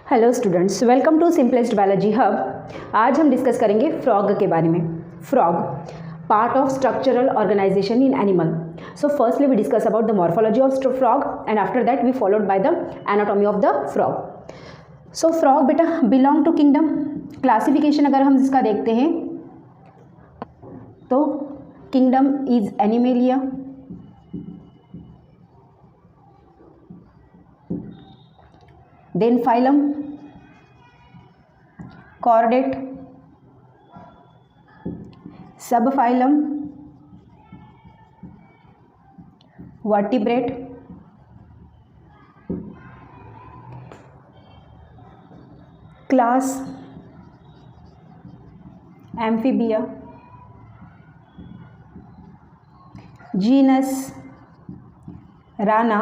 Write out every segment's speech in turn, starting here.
Hello students, welcome to simplest biology hub. आज हम discuss करेंगे फ्रॉग के बारे में। Frog part of structural organisation in animal. So firstly we discuss about the morphology of frog and after that we followed by the anatomy of the frog. So frog बेटा belong to kingdom. Classification अगर हम इसका देखते हैं तो kingdom is animalia, then phylum chordate, subphylum vertebrate, class amphibia, genus Rana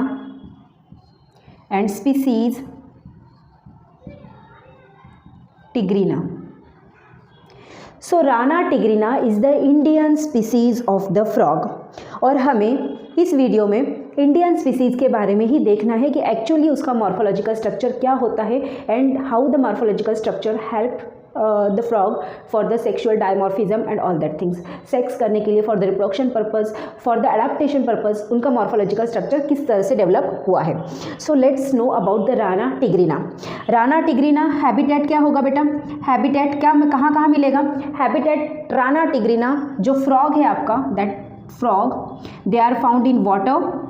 and species Tigrina. So Rana tigrina is the Indian species of the frog। और हमें इस वीडियो में इंडियन स्पीसीज़ के बारे में ही देखना है कि एक्चुअली उसका मॉर्फोलॉजिकल स्ट्रक्चर क्या होता है and how the morphological structure help the frog for the sexual dimorphism and all that things. Sex करने के लिए, for the reproduction purpose, for the adaptation purpose उनका मॉर्फोलॉजिकल स्ट्रक्चर किस तरह से डेवलप हुआ है। So let's know about the rana tigrina. Rana tigrina habitat क्या होगा बेटा? हैबिटेट क्या कहाँ मिलेगा? हैबिटेट राना टिग्रीना जो फ्रॉग है आपका, that frog they are found in water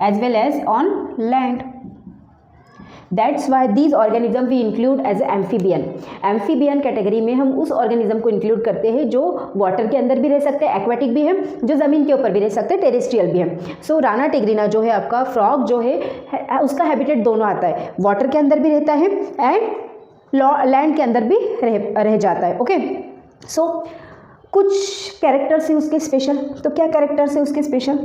as well as on land. That's why these organism we include as amphibian। Amphibian category में हम उस ऑर्गेनिज्म को इंक्लूड करते हैं जो वाटर के अंदर भी रह सकते हैं, एक्वेटिक भी है, जो ज़मीन के ऊपर भी रह सकते हैं, टेरेस्ट्रियल भी है। सो राना टिग्रीना जो है आपका फ्रॉग जो है उसका हैबिटेट दोनों आता है, वाटर के अंदर भी रहता है एंड लैंड के अंदर भी रह जाता है। ओके, सो कुछ कैरेक्टर्स हैं उसके स्पेशल। तो क्या कैरेक्टर्स है उसके special?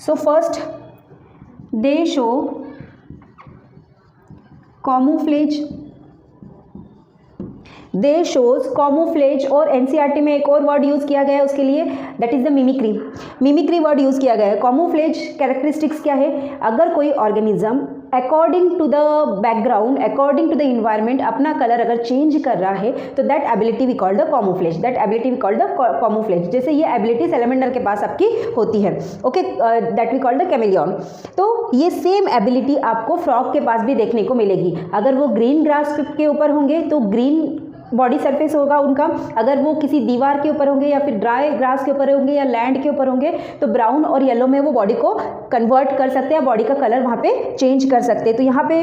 So first they show camouflage। They shows camouflage। और एनसीईआरटी में एक और वर्ड यूज़ किया गया है उसके लिए, that is the mimicry. Mimicry word use किया गया है। camouflage कैरेक्टरिस्टिक्स क्या है? अगर कोई organism according to the background, according to the environment अपना कलर अगर चेंज कर रहा है तो that ability we called the camouflage। That ability we called the camouflage। जैसे ये एबिलिटी सैलमेंडर के पास आपकी होती है, okay, that we called the chameleon. तो ये सेम एबिलिटी आपको फ्रॉग के पास भी देखने को मिलेगी। अगर वो ग्रीन ग्रास के ऊपर होंगे तो ग्रीन बॉडी सरफेस होगा उनका, अगर वो किसी दीवार के ऊपर होंगे या फिर ड्राई ग्रास के ऊपर होंगे या लैंड के ऊपर होंगे तो ब्राउन और येलो में वो बॉडी को कन्वर्ट कर सकते हैं, बॉडी का कलर वहाँ पे चेंज कर सकते हैं। तो यहाँ पे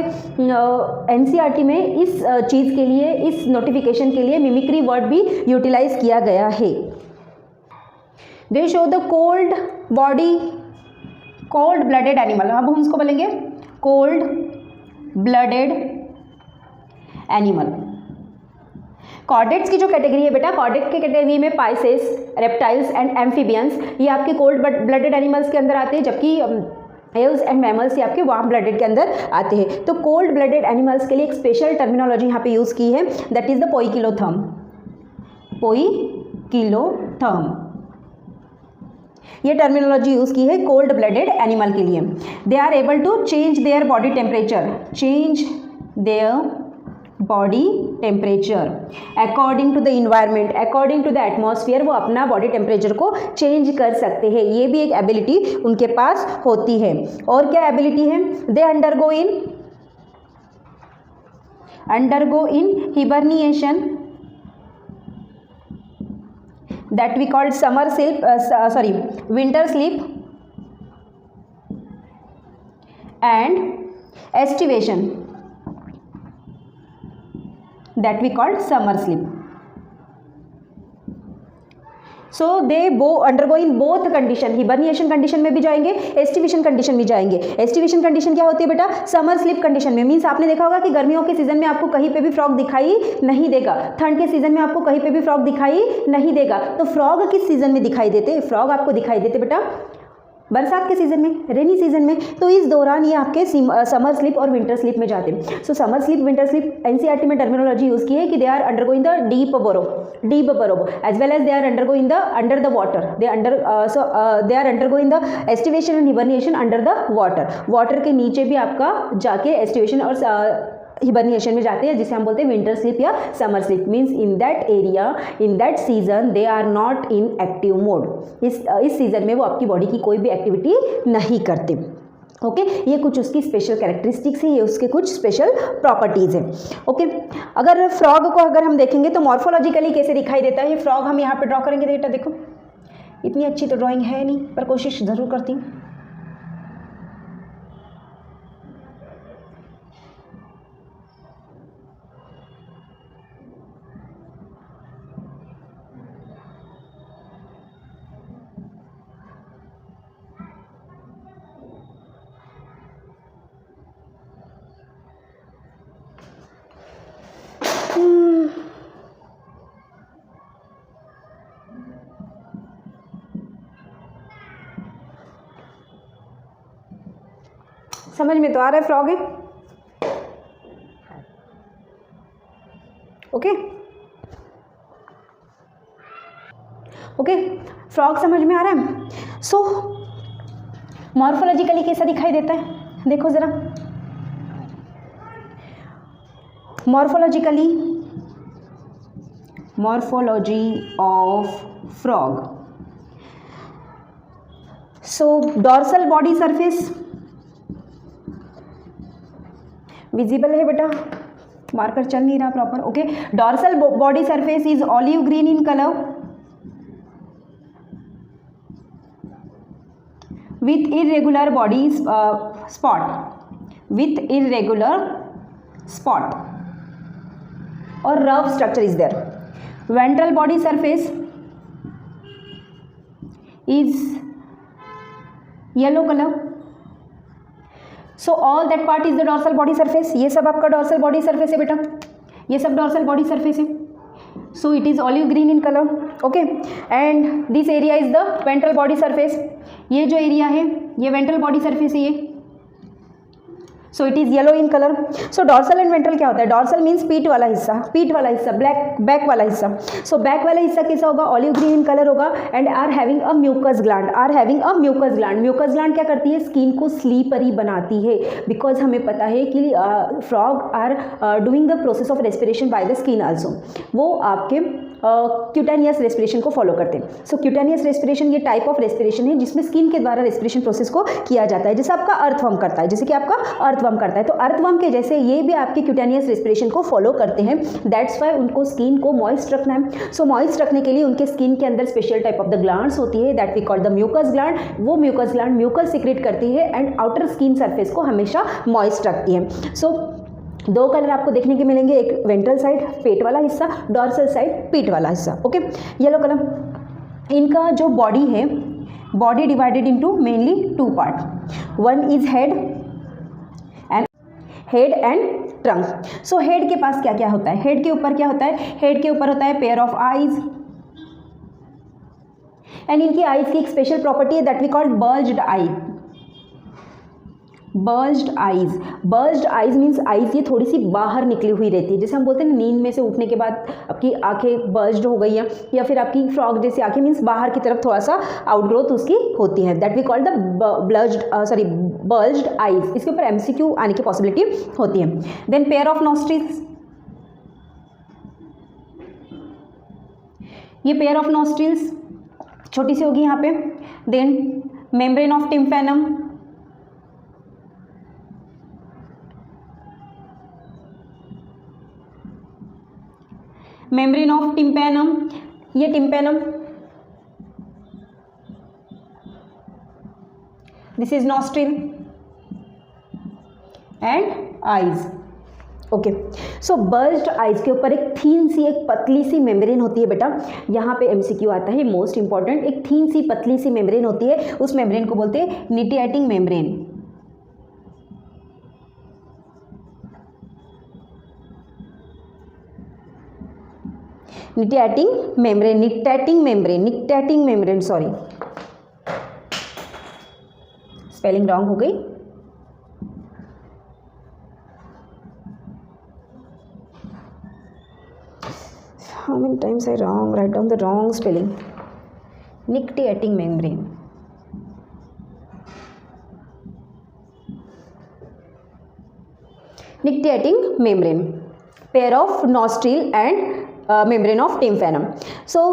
एनसीईआरटी में इस चीज़ के लिए, इस नोटिफिकेशन के लिए मिमिक्री वर्ड भी यूटिलाइज किया गया है। दे show the cold body, cold blooded animal. अब हम उसको बोलेंगे कोल्ड ब्लडेड एनिमल। कॉर्डेट्स की जो कैटेगरी है बेटा, कॉर्डेट के कैटेगरी में पाइसेस, रेप्टाइल्स एंड एम्फीबियंस ये आपके कोल्ड ब्लडेड एनिमल्स के अंदर आते हैं, जबकि एल्स एंड मैमल्स ये आपके वार्म ब्लडेड के अंदर आते हैं। तो कोल्ड ब्लडेड एनिमल्स के लिए एक स्पेशल टर्मिनोलॉजी यहाँ पे यूज़ की है, दैट इज़ द पोइकिलोथर्म। पोइकिलोथर्म ये टर्मिनोलॉजी यूज़ की है कोल्ड ब्लडेड एनिमल के लिए। They are able to change their body temperature, change their body temperature according to the environment, according to the atmosphere वो अपना बॉडी टेम्परेचर को चेंज कर सकते हैं। ये भी एक एबिलिटी उनके पास होती है। और क्या एबिलिटी है? They undergo in hibernation, that we called summer sleep, winter sleep and estivation, that we called summer sleep. So they undergo in both condition, hibernation condition में भी जाएंगे, एस्टिवेशन कंडीशन भी जाएंगे। एस्टिवेशन कंडीशन क्या होती है बेटा? समर स्लीप कंडीशन में। मीन्स आपने देखा होगा कि गर्मियों के सीजन में आपको कहीं पे भी फ्रॉग दिखाई नहीं देगा, ठंड के सीजन में आपको कहीं पे भी फ्रॉग दिखाई नहीं देगा। तो फ्रॉग किस सीजन में दिखाई देते? फ्रॉग आपको दिखाई देते बेटा बरसात के सीज़न में, रेनी सीजन में, तो इस दौरान ये आपके समर स्लीप और विंटर स्लीप में जाते हैं। So summer sleep, winter sleep, NCERT में टर्मिनोलॉजी यूज़ की है कि they are undergoing the deep burrow as well as they are undergoing the under the water, they are undergoing the aestivation and hibernation under the water के नीचे भी आपका जाके aestivation और हिबरनेशन में जाते हैं, जिसे हम बोलते हैं विंटर स्लीप या summer sleep. Means in that area, in that season they are not in active mode. इस सीजन में वो आपकी बॉडी की कोई भी एक्टिविटी नहीं करते। ओके, ये कुछ उसकी स्पेशल कैरेक्टरिस्टिक्स है, ये उसके कुछ स्पेशल प्रॉपर्टीज़ हैं। ओके, अगर फ्रॉग को अगर हम देखेंगे तो मॉर्फोलॉजिकली कैसे दिखाई देता है फ्रॉग, हम यहाँ पर ड्रॉ करेंगे। बेटा देखो, इतनी अच्छी तो ड्राइंग है नहीं, पर कोशिश ज़रूर करती हूँ। समझ में तो आ रहा है फ्रॉग है। ओके ओके, फ्रॉग समझ में आ रहा है। सो मॉर्फोलॉजिकली कैसा दिखाई देता है, देखो जरा। Morphology of frog. So dorsal body surface visible है बेटा, मार्कर चल नहीं रहा proper. Okay, dorsal body surface is olive green in colour with irregular body spot or rough structure is there. Ventral body surface is yellow color. So all that part is the dorsal body surface. ये सब आपका dorsal body surface है बेटा, ये सब dorsal body surface है. So it is olive green in color. Okay, and this area is the ventral body surface. ये जो एरिया है ये वेंट्रल बॉडी सरफेस है ये, सो it is yellow in colour. So dorsal and ventral क्या होता है, डॉर्सल मीन्स पीठ वाला हिस्सा, बैक वाला हिस्सा। सो बैक वाला हिस्सा कैसा होगा, ऑलिव ग्रीन इन कलर होगा and are having a mucus gland. Mucus gland क्या करती है, स्किन को स्लीपरी बनाती है, बिकॉज हमें पता है कि frog are doing the process of respiration by the skin also. वो आपके क्यूटेनियस रेस्पिरेशन को फॉलो करते हैं। सो क्यूटेनियस रेस्पिरेशन ये टाइप ऑफ रेस्पिरेशन है जिसमें स्किन के द्वारा रेस्पिरेशन प्रोसेस को किया जाता है, जैसे आपका अर्थवर्म करता है, जैसे कि आपका अर्थवर्म करता है। तो अर्थवर्म के जैसे ये भी आपके क्यूटेनियस रेस्पिरेशन को फॉलो करते हैं। दैट्स वाई उनको स्किन को मॉइस्ट रखना है। सो मॉइस्ट रखने के लिए उनके स्किन के अंदर special type of the glands होती है, that we call the mucus gland. वो म्यूकस ग्लैंड म्यूकस सीक्रेट करती है एंड आउटर स्किन सरफेस को हमेशा मॉइस्ट रखती है। सो दो कलर आपको देखने के मिलेंगे, एक वेंट्रल साइड पेट वाला हिस्सा, डॉर्सल साइड पीठ वाला हिस्सा। Okay, yellow colour. इनका जो बॉडी है, body divided into mainly two part. One is head and trunk. So head के पास क्या क्या होता है, हेड के ऊपर क्या होता है, हेड के ऊपर होता है पेयर ऑफ आईज, एंड इनकी आईज की एक स्पेशल प्रॉपर्टी है that we called bulged eye. Bulged eyes means eyes ये थोड़ी सी बाहर निकली हुई रहती है, जैसे हम बोलते हैं नींद में से उठने के बाद आपकी आंखें बर्ज्ड हो गई हैं, या फिर आपकी फ्रॉग जैसी आंखें मीन्स बाहर की तरफ थोड़ा सा आउटग्रोथ उसकी होती है, that we call the bulged eyes. इसके ऊपर MCQ आने की पॉसिबिलिटी होती है। देन पेयर ऑफ नॉस्ट्रिल्स, ये पेयर ऑफ नॉस्ट्रिल्स छोटी सी होगी यहाँ पे। Then membrane of tympanum, membrane of tympanum, ये tympanum, this is nostril and eyes. Okay, so bulged eyes के ऊपर एक थीन सी, एक पतली सी मेम्ब्रेन होती है बेटा। यहाँ पे MCQ आता है मोस्ट इंपॉर्टेंट, एक थीन सी पतली सी मेम्ब्रेन होती है, उस मेम्ब्रेन को बोलते हैं nictitating membrane. Nictitating membrane, sorry. Spelling wrong हो गई। How many times I write down the wrong spelling? Nictitating membrane. Nictitating membrane, pair of nostril and membrane of tympanum. So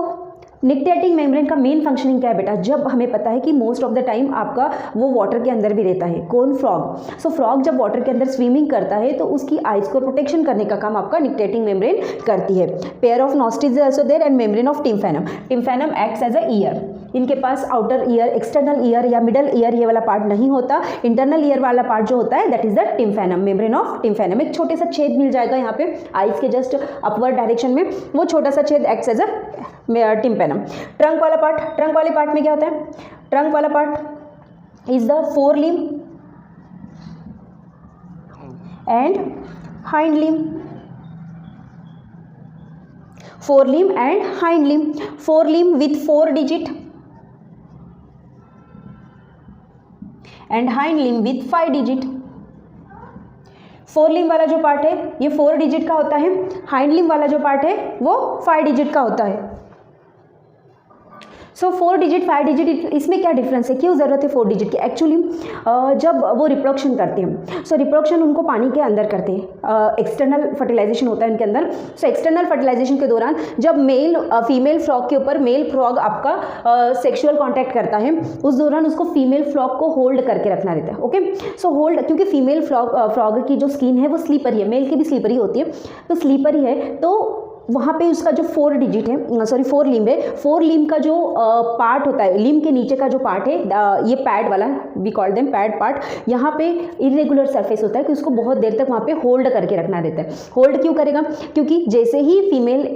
nictitating membrane का main functioning क्या है बेटा? जब हमें पता है कि मोस्ट ऑफ द टाइम आपका वो वाटर के अंदर भी रहता है, कौन? फ्रॉग। सो फ्रॉग जब वाटर के अंदर स्विमिंग करता है तो उसकी आइज को प्रोटेक्शन करने का काम आपका निक्टिएटिंग मेम्ब्रेन करती है। Pair of nostrils also there and membrane of tympanum. Tympanum acts as a ear. इनके पास आउटर ईयर, एक्सटर्नल ईयर या मिडल ईयर ये वाला पार्ट नहीं होता। इंटरनल ईयर वाला पार्ट जो होता है that is the tympanum, membrane of tympanum. एक छोटे सा छेद मिल जाएगा यहाँ पे आइज के जस्ट अपवर्ड डायरेक्शन में, वो छोटा सा छेद acts as a tympanum. Trunk वाला पार्ट, ट्रंक वाले पार्ट में क्या होता है? ट्रंक वाला part is the fore limb and hind limb. Fore limb and hind limb. Fore limb with 4 digit and hind limb with 5 digit. Fore limb वाला जो part है ये 4 डिजिट का होता है, हाइंड लिम वाला जो पार्ट है वो 5 डिजिट का होता है। सो 4 डिजिट 5 डिजिट, इसमें क्या डिफरेंस है? क्यों ज़रूरत है 4 डिजिट की? एक्चुअली जब वो रिप्रोडक्शन करते हैं, सो रिप्रोडक्शन उनको पानी के अंदर करते हैं, एक्सटर्नल फर्टिलाइजेशन होता है उनके अंदर। सो एक्सटर्नल फर्टिलाइजेशन के दौरान जब मेल फीमेल फ्रॉग के ऊपर मेल फ्रॉग आपका सेक्सुअल कॉन्टैक्ट करता है, उस दौरान उसको फीमेल फ्रॉग को होल्ड करके रखना रहता है। ओके, सो होल्ड, क्योंकि फीमेल फ्रॉग की जो स्किन है वो स्लीपरी है, मेल की भी स्लीपरी होती है, तो स्लीपरी है, तो वहाँ पे उसका जो 4 डिजिट है, सॉरी 4 लिम्ब है, 4 लिम्ब का जो पार्ट होता है, लिम्ब के नीचे का जो पार्ट है, ये पैड वाला, we call them pad part, यहाँ पे इरेगुलर सरफेस होता है कि उसको बहुत देर तक वहाँ पे होल्ड करके रखना रहता है। होल्ड क्यों करेगा? क्योंकि जैसे ही फीमेल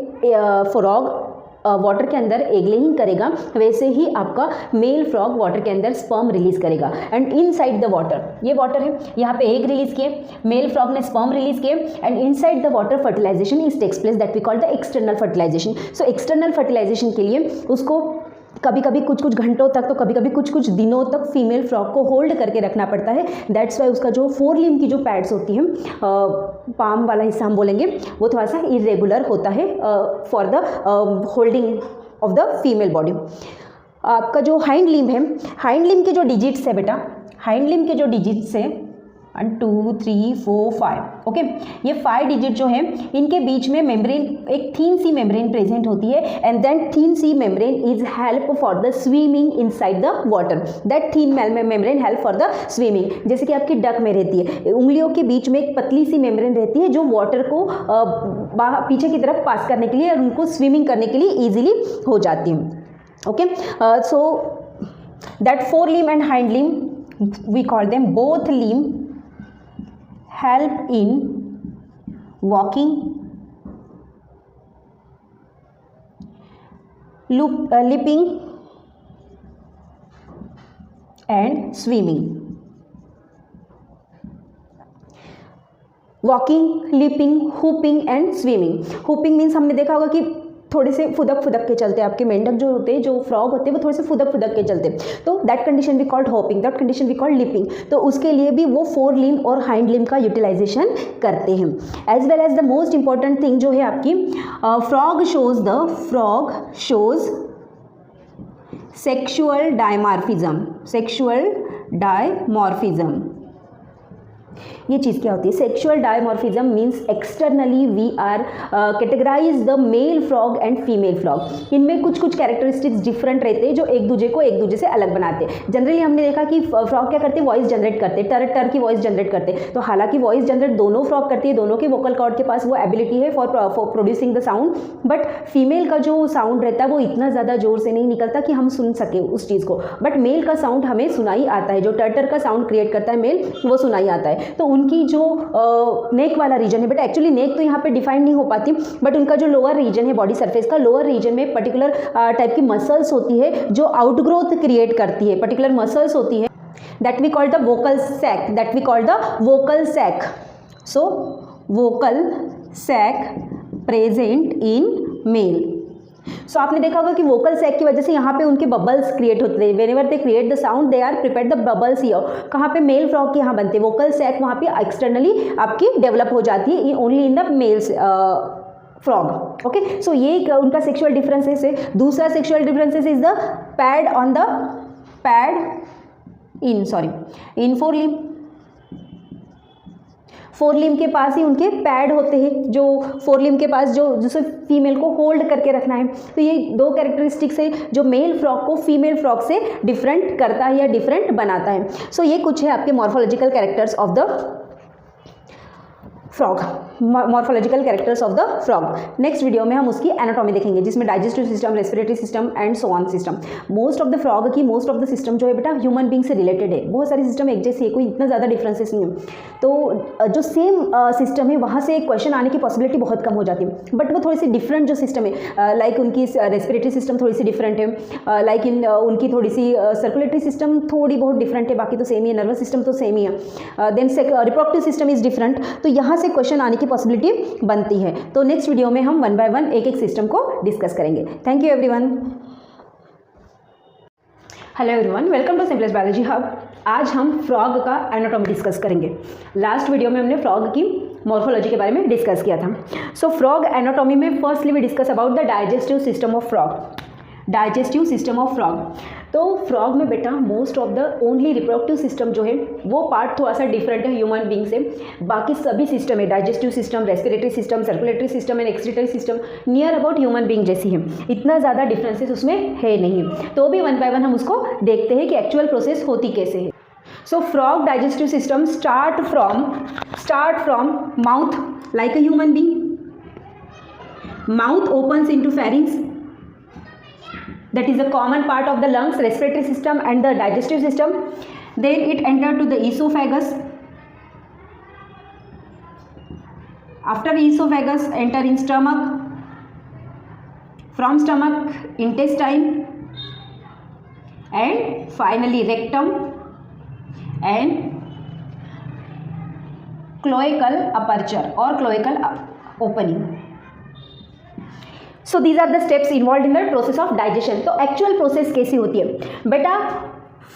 फ्रॉग वाटर के अंदर एग लेइंग करेगा, वैसे ही आपका मेल फ्रॉग वाटर के अंदर स्पर्म रिलीज करेगा। एंड इनसाइड द वाटर, ये वाटर है, यहाँ पे एग रिलीज किए, मेल फ्रॉग ने स्पर्म रिलीज किए, and inside the water fertilisation is takes place, that we call the external fertilisation. So external fertilisation के लिए उसको कभी कभी कुछ कुछ घंटों तक, तो कभी कभी कुछ कुछ दिनों तक फीमेल फ्रॉग को होल्ड करके रखना पड़ता है। दैट्स वाई उसका जो 4 लिम्ब की जो पैड्स होती हैं, पाम वाला हिस्सा हम बोलेंगे, वो थोड़ा सा इरेगुलर होता है for the holding of the female body. आपका जो हाइंड लिम्ब है, हाइंड लिम्ब के जो डिजिट्स है बेटा, हाइंड लिम्ब के जो डिजिट्स है 1 2 3 4 5, ओके, ये 5 डिजिट जो है इनके बीच में मेम्ब्रेन, एक थीन सी मेम्ब्रेन प्रेजेंट होती है, एंड दैट थीन सी membrane is help for the swimming inside the water. That thin membrane help for the swimming, जैसे कि आपकी डक में रहती है, उंगलियों के बीच में एक पतली सी मेम्ब्रेन रहती है जो वाटर को पीछे की तरफ पास करने के लिए और उनको स्विमिंग करने के लिए ईजिली हो जाती है। Okay, so that 4 limb and hind limb, we call them both limb help in walking, leaping and swimming. Walking, leaping, hopping and swimming. Hopping means हमने देखा होगा कि थोड़े से फुदक फुदक के चलते, आपके मेंढक जो होते हैं, जो फ्रॉग होते हैं, वो थोड़े से फुदक फुदक के चलते, तो that condition we called hopping, that condition we called leaping. तो उसके लिए भी वो 4 लिम्ब और हाइंड लिम्ब का यूटिलाइजेशन करते हैं। As well as the most important thing जो है आपकी, frog shows sexual dimorphism. Sexual dimorphism, ये चीज़ क्या होती है? Sexual dimorphism means externally we are categorise the male frog and female frog. इनमें कुछ कुछ कैरेक्टरिस्टिक्स डिफरेंट रहते हैं जो एक दूसरे से अलग बनाते हैं। जनरली हमने देखा कि फ्रॉग क्या करते हैं? वॉइस जनरेट करते हैं, टर की वॉइस जनरेट करते हैं। तो हालांकि वॉइस जनरेट दोनों फ्रॉग करती है, दोनों के वोकल कॉर्ड के पास वो एबिलिटी है for producing the sound, but female का जो साउंड रहता है वो इतना ज़्यादा जोर से नहीं निकलता कि हम सुन सके उस चीज़ को, बट मेल का साउंड हमें सुनाई आता है। जो टर का साउंड क्रिएट करता है मेल, वो सुनाई आता है। तो उनकी जो नेक वाला रीजन है, बट एक्चुअली नेक तो यहाँ पे डिफाइन नहीं हो पाती, बट उनका जो लोअर रीजन है बॉडी सरफेस का, लोअर रीजन में पर्टिकुलर टाइप की मसल्स होती है जो आउटग्रोथ क्रिएट करती है, पर्टिकुलर मसल्स होती है, that we call the vocal sac, that we call the vocal sac. So vocal sac present in male, so आपने देखा होगा कि वोकल सैक की वजह से यहाँ पे उनके बबल्स क्रिएट होते हैं। Whenever they create the sound they are prepare the bubbles here. कहाँ पे मेल फ्रॉग के यहाँ बनते हैं, वोकल सैक वहाँ पे एक्सटर्नली आपकी डेवलप हो जाती है only in the males frog. Okay, so ये उनका सेक्सुअल डिफरेंसेस है। दूसरा sexual differences is the pad on the pad in fore limb के पास ही उनके पैड होते हैं, जो फोर लिम्ब के पास जो जिसे फीमेल को होल्ड करके रखना है। तो ये दो कैरेक्टरिस्टिक्स है जो मेल फ्रॉग को फीमेल फ्रॉग से डिफरेंट करता है या डिफरेंट बनाता है। सो ये कुछ है आपके morphological characters of the frog, morphological characters of the frog. Next video में हम उसकी एनाटॉमी देखेंगे, जिसमें digestive system, respiratory system and so on system. Most of the frog की मोस्ट ऑफ द सिस्टम जो है बेटा ह्यूमन बींग से रिलेटेड है। बहुत सारी सिस्टम एक जैसी है, कोई इतना ज़्यादा डिफरेंसेस नहीं है। तो जो सेम सिस्टम है वहाँ से क्वेश्चन आने की पॉसिबिलिटी बहुत कम हो जाती है, बट वो थोड़ी सी डिफरेंट जो सिस्टम है, लाइक उनकी रेस्पिरेटरी सिस्टम थोड़ी सी डिफरेंट है, लाइक उनकी थोड़ी सी सर्कुलेटरी सिस्टम थोड़ी बहुत डिफरेंट है, बाकी तो सेम ही है। नर्वस सिस्टम तो सेम ही है। Then reproductive system is different. तो यहाँ से क्वेश्चन आने की पॉसिबिलिटी बनती है। तो नेक्स्ट वीडियो में हम वन बाय वन एक एक सिस्टम को डिस्कस करेंगे। Thank you everyone. Hello everyone, welcome to simplest biology hub. आज हम फ्रॉग का एनाटॉमी डिस्कस करेंगे। लास्ट वीडियो में हमने फ्रॉग की मॉर्फोलॉजी के बारे में डिस्कस किया था। सो फ्रॉग एनाटॉमी में firstly we discuss about the digestive system of frog. Digestive system of frog, तो फ्रॉग में बेटा most of the only reproductive system जो है वो पार्ट थोड़ा सा डिफरेंट है ह्यूमन बींग से। बाकी सभी सिस्टम है, digestive system, respiratory system, circulatory system and excretory system near about human being जैसी है। इतना ज़्यादा डिफरेंसेस उसमें है नहीं, तो भी वन बाय वन हम उसको देखते हैं कि एक्चुअल प्रोसेस होती कैसे है। So frog digestive system start from mouth like a human being. Mouth opens into pharynx, that is a common part of the lungs, respiratory system and the digestive system. Then it entered to the esophagus. After esophagus enter in stomach, from stomach intestine and finally rectum and cloacal aperture or cloacal opening. So these are the steps involve in the process of digestion. तो actual process कैसी होती है बेटा?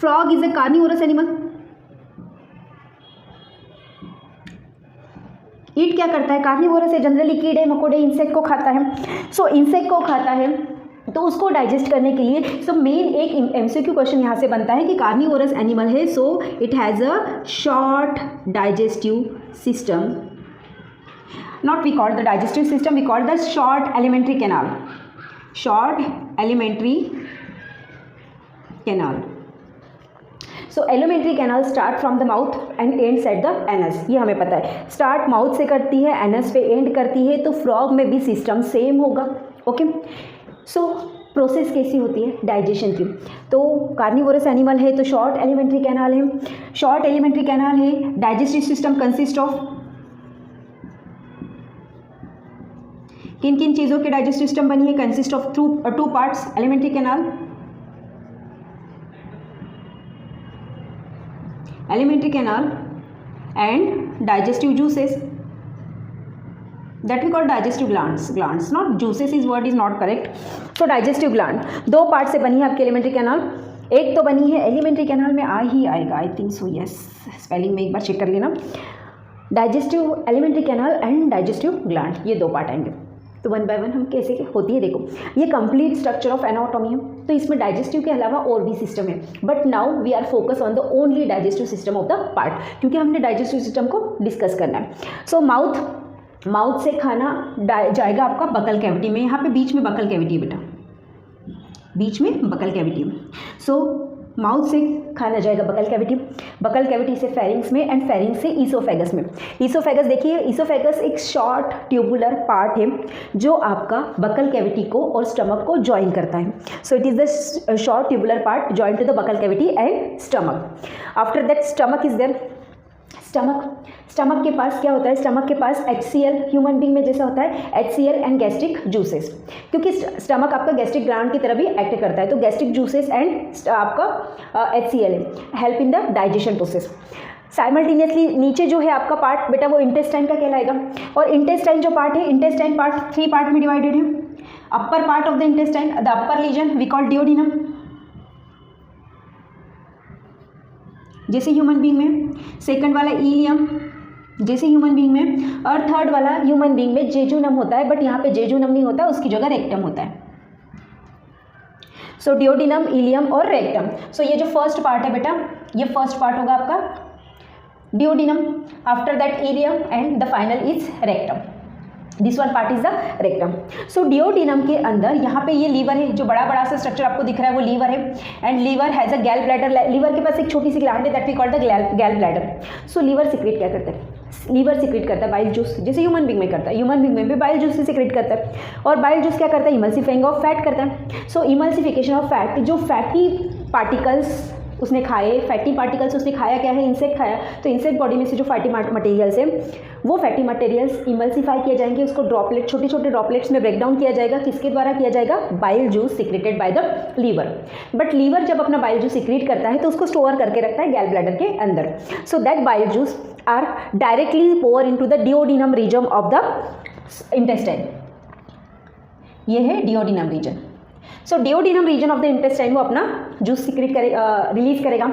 Frog is a carnivorous animal. Eat क्या करता है? Carnivorous है, generally कीड़े मकोड़े इंसेक्ट को खाता है। सो इंसेक्ट को खाता है तो उसको डाइजेस्ट करने के लिए सो मेन एक एमसीक्यू क्वेश्चन यहाँ से बनता है कि कार्निवोरस एनिमल है, so it has a short digestive system. Not we call the digestive system, we call the short alimentary canal. Short alimentary canal. So alimentary canal start from the mouth and ends at the anus. ये हमें पता है, start mouth से करती है, anus पे and करती है। तो फ्रॉग में भी सिस्टम सेम होगा। ओके, सो प्रोसेस कैसी होती है डाइजेशन की? तो कार्निवोरस एनिमल है तो शॉर्ट एलिमेंट्री कैनाल है। शॉर्ट एलिमेंट्री कैनाल है। डाइजेस्टिव सिस्टम कंसिस्ट ऑफ किन किन चीज़ों के डाइजेस्टिव सिस्टम बनी है? Consist of two parts, alimentary canal, and digestive juices, that we call digestive glands, not juices is word is not correct. तो digestive gland दो part से बनी है आपकी एलिमेंट्री कैनाल। एक तो बनी है एलिमेंट्री कैनाल में आएगा, I think so, yes, spelling में एक बार चेक कर लेना। Digestive elementary canal and digestive gland, ये दो पार्ट आएंगे। तो वन बाय वन हम कैसे होती है देखो। ये कंप्लीट स्ट्रक्चर ऑफ एनाटॉमी है, तो इसमें डाइजेस्टिव के अलावा और भी सिस्टम है, but now we are focus on the only digestive system of the part, क्योंकि हमने डाइजेस्टिव सिस्टम को डिस्कस करना है। सो माउथ से खाना जाएगा आपका बकल कैविटी में। यहाँ पे बीच में बकल कैविटी है बेटा, बीच में बकल कैविटी है। सो माउथ से खाना जाएगा बकल कैविटी से फेरिंग्स में एंड फेरिंग्स से ईसोफेगस में। ईसोफेगस देखिए, ईसोफेगस एक शॉर्ट ट्यूबुलर पार्ट है जो आपका बकल कैविटी को और स्टमक को ज्वाइन करता है। So it is the short tubular part join to the buccal cavity and stomach. After that stomach is there. Stomach के पास क्या होता है? स्टमक के पास HCl, ह्यूमन बींग में जैसा होता है HCl एंड गैस्ट्रिक जूसेस, क्योंकि स्टमक आपका गैस्ट्रिक ग्लैंड की तरह भी एक्ट करता है। तो गैस्ट्रिक जूसेस एंड आपका HCl help in the digestion process. Simultaneously नीचे जो है आपका पार्ट बेटा वो इंटेस्टाइन का कहलाएगा। और इंटेस्टाइन जो पार्ट है, इंटेस्टाइन पार्ट 3 पार्ट में डिवाइडेड है। Upper part of the intestine, the upper region we call duodenum, जैसे ह्यूमन बीइंग में, सेकंड वाला इलियम जैसे ह्यूमन बीइंग में, और थर्ड वाला ह्यूमन बीइंग में जेजुनम होता है, बट यहाँ पे जेजुनम नहीं होता, उसकी जगह रेक्टम होता है। सो डिओडिनम, इलियम और रेक्टम। सो ये जो फर्स्ट पार्ट है बेटा, ये फर्स्ट पार्ट होगा आपका duodenum, after that ileum and the final is rectum, this one part is the rectum. So duodenum के अंदर यहाँ पे ये लीवर है, जो बड़ा बड़ा सा स्ट्रक्चर आपको दिख रहा है वो लीवर है, एंड लीवर हैज अ गैल ब्लैडर, लीवर के पास एक छोटी सी ग्लैंड है that we call the gall bladder. So liver secrete क्या करता है, लीवर सिक्रेट करता है बाइल जूस, जैसे ह्यूमन बीइंग में करता है, ह्यूमन बीइंग में भी बाइल जूस से सिक्रेट करता है, और बाइल जूस क्या करता है, इमल्सिफाइंग ऑफ फैट करता है। सो इमल्सिफिकेशन ऑफ फैट, जो फैटी पार्टिकल्स उसने खाए, फैटी पार्टिकल्स उसने खाया क्या है, इंसेक्ट खाया, तो इंसेक्ट बॉडी में से जो फैटी मटेरियल्स है वो फैटी मटेरियल्स इमल्सिफाई किए जाएंगे, उसको ड्रॉपलेट, छोटे छोटे ड्रॉपलेट्स में ब्रेक डाउन किया जाएगा, किसके द्वारा किया जाएगा, bile juice secreted by the liver. But liver जब अपना बाइल जूस सिक्रेट करता है तो उसको स्टोर करके रखता है गैल ब्लैडर के अंदर। So that bile juice are directly pour into the duodenum region of the intestine, ये है duodenum region. So duodenum region of the intestine वो अपना जूस सिक्रेट रिलीज करेगा।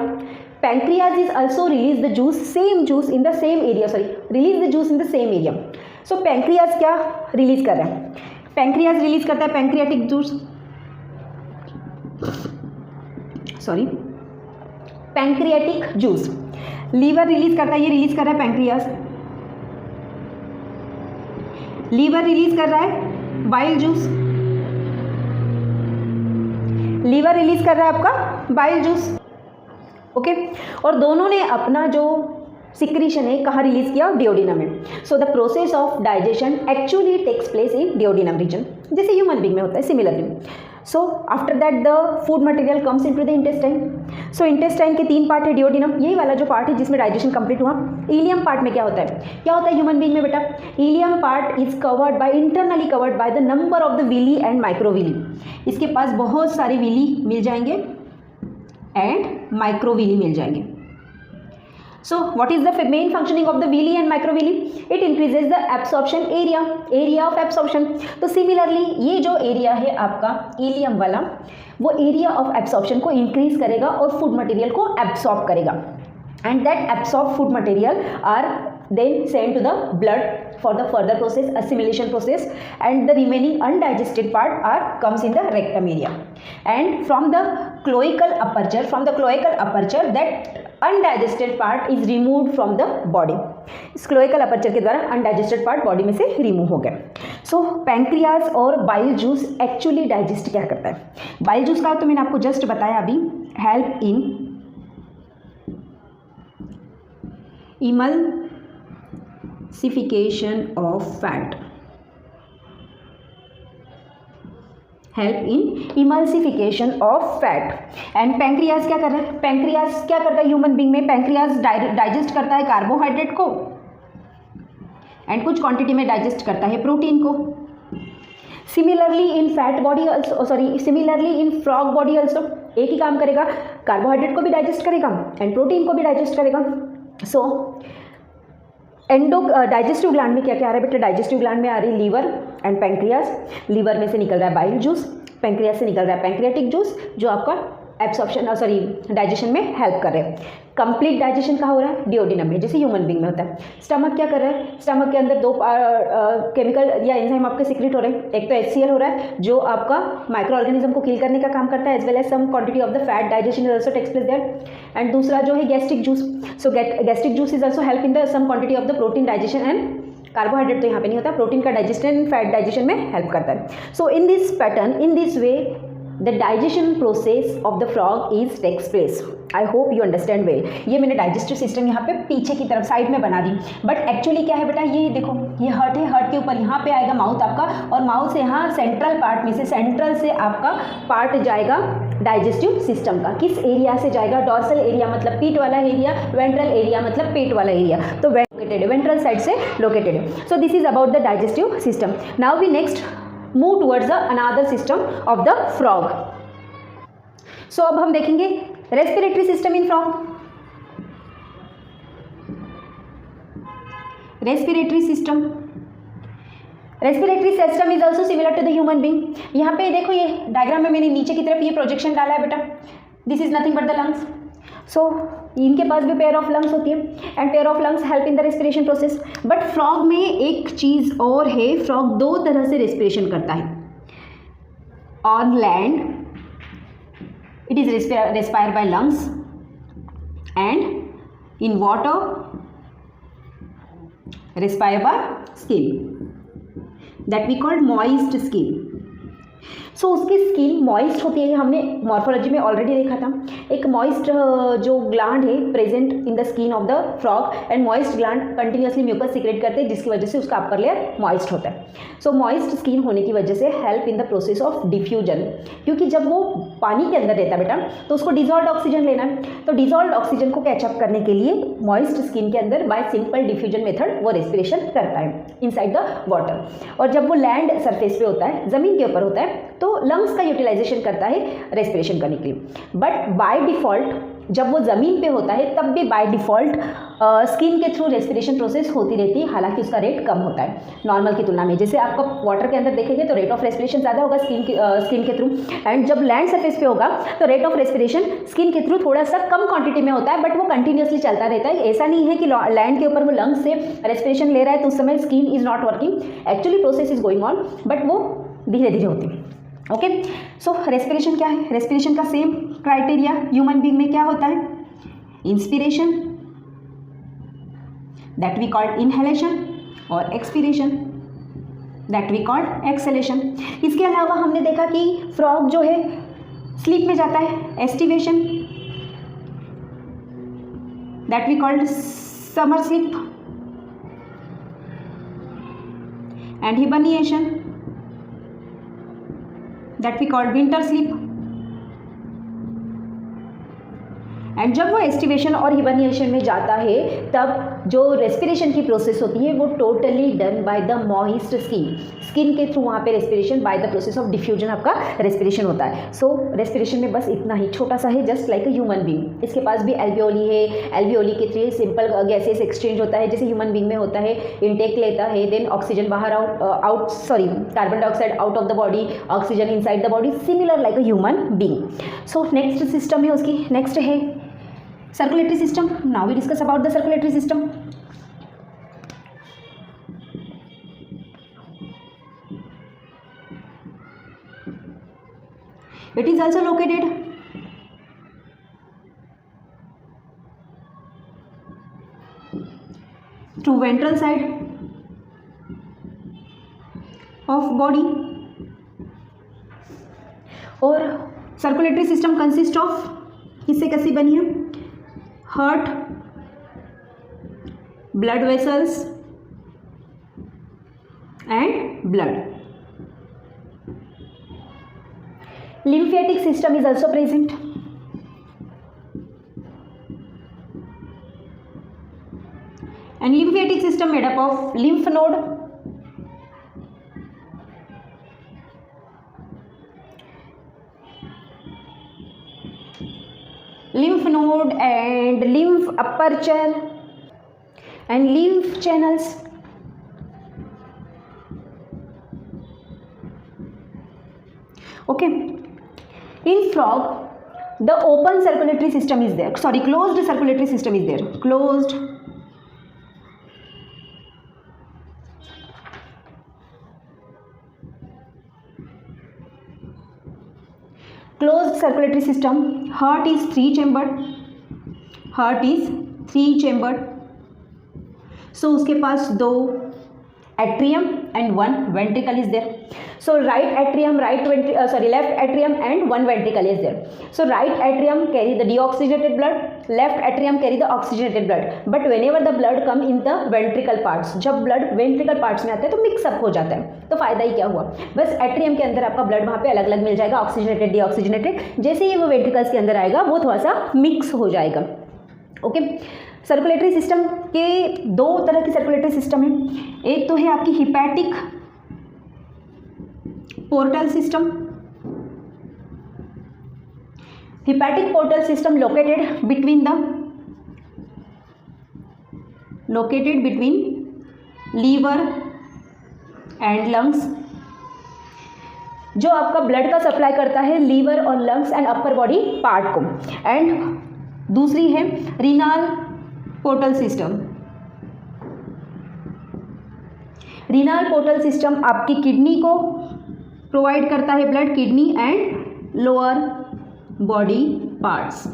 Pancreas is also release the juice, same juice in the same area, sorry release the juice in the same area. So pancreas क्या release कर रहा है, pancreas release करता है pancreatic juice, sorry pancreatic juice. Liver release करता है, ये release कर रहा है पैंक्रियाज, लीवर रिलीज कर रहा है बाइल जूस, लीवर रिलीज कर रहा है आपका बाइल जूस, ओके। और दोनों ने अपना जो सिक्रीशन है कहाँ रिलीज किया, डिओडिनम में। So the process of digestion actually takes place in duodenum region, जैसे ह्यूमन बीइंग में होता है similarly. So after that the food material comes into the intestine. So intestine के तीन पार्ट है, डिओडिनम यही वाला जो पार्ट है जिसमें डाइजेशन कंप्लीट हुआ। इलियम पार्ट में क्या होता है, क्या होता है ह्यूमन बीइंग में बेटा, ileum part is covered by, internally covered by the number of the villi and microvilli. इसके पास बहुत सारे विली मिल जाएंगे एंड माइक्रोविली मिल जाएंगे। So what is the main functioning of the villi and microvilli? It increases the absorption area of absorption. तो similarly ये जो area है आपका इलियम वाला, वो area of absorption को increase करेगा और food material को absorb करेगा, and that absorbed food material are then sent to the blood for the further process, assimilation process, and the remaining undigested part comes in the rectum area, and from the cloacal aperture that undigested part is removed from the body. इस cloacal aperture के द्वारा undigested part body में से remove हो गया। सो pancreas और bile juice actually digest क्या करता है, बाइल जूस का तो मैंने आपको जस्ट बताया अभी, help in emulsification of fat, help in emulsification of fat. And pancreas क्या कर रहा है, पैंक्रियाज क्या करता है ह्यूमन बीइंग में, पैंक्रियाज डाइजेस्ट करता है कार्बोहाइड्रेट को एंड कुछ क्वांटिटी में डाइजेस्ट करता है प्रोटीन को। Similarly in fat body also, sorry similarly in frog body also एक ही काम करेगा, कार्बोहाइड्रेट को भी डाइजेस्ट करेगा एंड प्रोटीन को भी डाइजेस्ट करेगा। सो डाइजेस्टिव ग्लैंड में क्या क्या आ रहा है बेटा, डाइजेस्टिव ग्लैंड में आ रही लीवर एंड पैंक्रियाज, लीवर में से निकल रहा है बाइल जूस, पैंक्रियाज से निकल रहा है पैंक्रियाटिक जूस जो आपका एब्सॉर्प्शन सॉरी डाइजेशन में हेल्प कर रहे हैं। कंप्लीट डाइजेशन कहाँ हो रहा है, डिओडिनम में, जैसे ह्यूमन बीइंग में होता है। स्टमक क्या कर रहा है, स्टमक के अंदर दो केमिकल या एंजाइम आपके सीक्रेट हो रहे हैं, एक तो HCl हो रहा है जो आपका माइक्रो ऑर्गेनिज्म को किल करने का काम करता है, as well as some quantity of the fat digestion is also takes place there, and दूसरा जो है gastric juice. So gastric juice is also help in the some quantity of the protein digestion and carbohydrate तो यहाँ पे नहीं होता, protein का digestion fat digestion में हेल्प करता है। So in this pattern, in this way the digestion process of the frog is takes place. I hope you understand well. ये मैंने डाइजेस्टिव सिस्टम यहाँ पे पीछे की तरफ साइड में बना दी, बट एक्चुअली क्या है बेटा, ये देखो ये हर्ट है, हर्ट के ऊपर यहाँ पे आएगा माउथ आपका, और माउथ से यहाँ सेंट्रल पार्ट में से, सेंट्रल से आपका पार्ट जाएगा डाइजेस्टिव सिस्टम का। किस एरिया से जाएगा, डॉर्सल एरिया मतलब पीठ वाला एरिया, वेंट्रल एरिया मतलब पेट वाला एरिया, तो लोकेटेड है, वेंट्रल साइड से लोकेटेड है। So this is about the digestive system. Now we next move towards the another system of the frog. So अब हम देखेंगे respiratory system in frog. Respiratory system, respiratory system is also similar to the human being. यहाँ पे देखो ये diagram में मैंने नीचे की तरफ ये प्रोजेक्शन डाला है बेटा, this is nothing but the lungs. So इनके पास भी पेयर ऑफ लंग्स होती है and pair of lungs help in the respiration process. But frog में एक चीज़ और है, फ्रॉग दो तरह से रेस्पिरेशन करता है। On land it is respire by lungs and in water respire by skin that we call moist skin। सो उसकी स्किन मॉइस्ट होती है, हमने मॉर्फोलॉजी में ऑलरेडी देखा था। एक मॉइस्ट जो ग्लैंड है present in the skin of the frog and moist gland continuously mucus secrete करते हैं जिसकी वजह से उसका अपर लेयर मॉइस्ट होता है। सो मॉइस्ट स्किन होने की वजह से help in the process of diffusion, क्योंकि जब वो पानी के अंदर रहता है बेटा तो उसको डिजॉल्व ऑक्सीजन लेना है, तो डिजॉल्व ऑक्सीजन को कैचअप करने के लिए मॉइस्ट स्किन के अंदर बाय सिंपल डिफ्यूजन मेथड वो रेस्पिरेशन करता है इनसाइड द वाटर। और जब वो लैंड सरफेस पे होता है, ज़मीन के ऊपर होता है, तो लंग्स का यूटिलाइजेशन करता है रेस्पिरेशन करने के लिए। बट बाय डिफ़ॉल्ट जब वो ज़मीन पे होता है तब भी बाय डिफ़ॉल्ट स्किन के थ्रू रेस्पिरेशन प्रोसेस होती रहती है, हालांकि उसका रेट कम होता है नॉर्मल की तुलना में। जैसे आपको वाटर के अंदर देखेंगे तो रेट ऑफ रेस्पिरेशन ज़्यादा होगा स्किन के थ्रू, एंड जब लैंड सरफेस पे होगा तो रेट ऑफ रेस्पिरेशन स्किन के थ्रू थोड़ा सा कम क्वांटिटी में होता है, बट वो कंटिन्यूसली चलता रहता है। ऐसा नहीं है कि लैंड के ऊपर वो लंग्स से रेस्पिरेशन ले रहा है तो उस समय skin is not working, actually process is going on, but वो धीरे धीरे होती है। ओके, सो रेस्पिरेशन क्या है? रेस्पिरेशन का सेम क्राइटेरिया ह्यूमन बीइंग में क्या होता है? Inspiration that we called inhalation और expiration that we called exhalation. इसके अलावा हमने देखा कि फ्रॉग जो है स्लीप में जाता है, aestivation that we called summer sleep and hibernation that we called winter sleep। And जब वो एस्टिवेशन और हिबरनिएशन में जाता है तब जो रेस्पिरेशन की प्रोसेस होती है वो totally done by the moist skin के थ्रू वहाँ पे respiration by the process of diffusion आपका रेस्पिरेशन होता है। सो रेस्पिरेशन में बस इतना ही छोटा सा है, just like a human being. इसके पास भी एल्वियोली है, एल्वियोली के थ्रू सिंपल गैसेस एक्सचेंज होता है जैसे ह्यूमन बीइंग में होता है, इनटेक लेता है, देन ऑक्सीजन बाहर carbon dioxide out of the body, oxygen inside the body, similar like a human being. So next system है उसकी, नेक्स्ट है circulatory system। Now we discuss about the circulatory system। It is also located to ventral side of body। और circulatory system consist of, किससे कैसी बनी है? Heart, blood vessels and blood. Lymphatic system is also present. And lymphatic system made up of lymph node, lymph node and lymph aperture and lymph channels। Okay, in frog the open circulatory system is there, sorry, closed circulatory system is there, closed circulatory system। heart is three chambered, so उसके पास दो atrium and one ventricle is there। So left atrium and one ventricle is there। So right atrium carry the deoxygenated blood, left atrium carry the oxygenated blood, but whenever the blood come in the ventricle parts, जब blood ventricle parts में आता है तो mix up हो जाता है। तो फायदा ही क्या हुआ, बस एट्रियम के अंदर आपका ब्लड वहाँ पे अलग अलग मिल जाएगा, ऑक्सीजनेटेड डीऑक्सीजनेटेड, जैसे ही वो वेंट्रिकल्स के अंदर आएगा वो थोड़ा सा मिक्स हो जाएगा। ओके, सर्कुलेटरी सिस्टम के दो तरह की सर्कुलेटरी सिस्टम है, एक तो है आपकी hepatic portal system. Hepatic portal system located between liver and lungs, जो आपका ब्लड का सप्लाई करता है लीवर और lungs and upper body part को। एंड दूसरी है renal portal system. Renal portal system आपकी किडनी को प्रोवाइड करता है blood, kidney and lower body parts,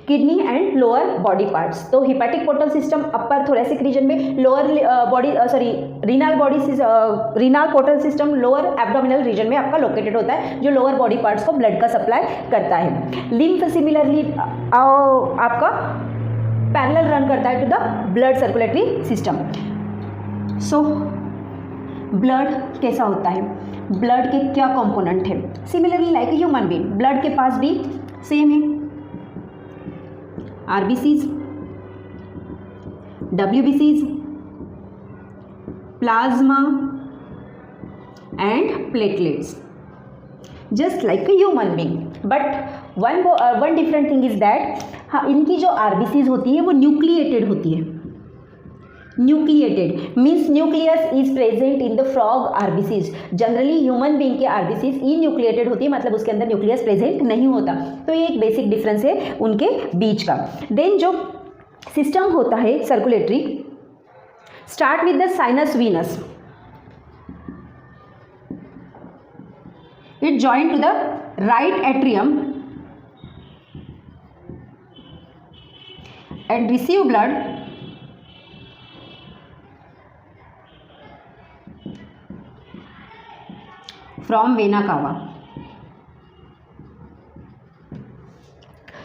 kidney and lower body parts. तो hepatic portal system upper thoracic region में, lower body renal portal system lower abdominal region में आपका located होता है, जो लोअर बॉडी पार्ट्स को ब्लड का सप्लाई करता है। लिम्फ सिमिलरली आपका पैरेलल रन करता है to the blood circulatory system. So blood कैसा होता है, ब्लड के क्या कंपोनेंट है, similarly like a human being, blood के पास भी सेम है आरबीसीज, डब्ल्यूबीसीज, plasma and platelets, just like a human being. But one different thing is that, हाँ, इनकी जो आरबीसीज होती है वो न्यूक्लिएटेड होती है। Nucleated means nucleus is present in the frog RBCs. Generally human being के आरबीसीज इन्यूक्लिएटेड होती है, मतलब उसके अंदर न्यूक्लियस प्रेजेंट नहीं होता। तो ये एक बेसिक डिफरेंस है उनके बीच का। देन जो सिस्टम होता है circulatory, start with the sinus venosus, it join to the right atrium and receive blood from vena cava.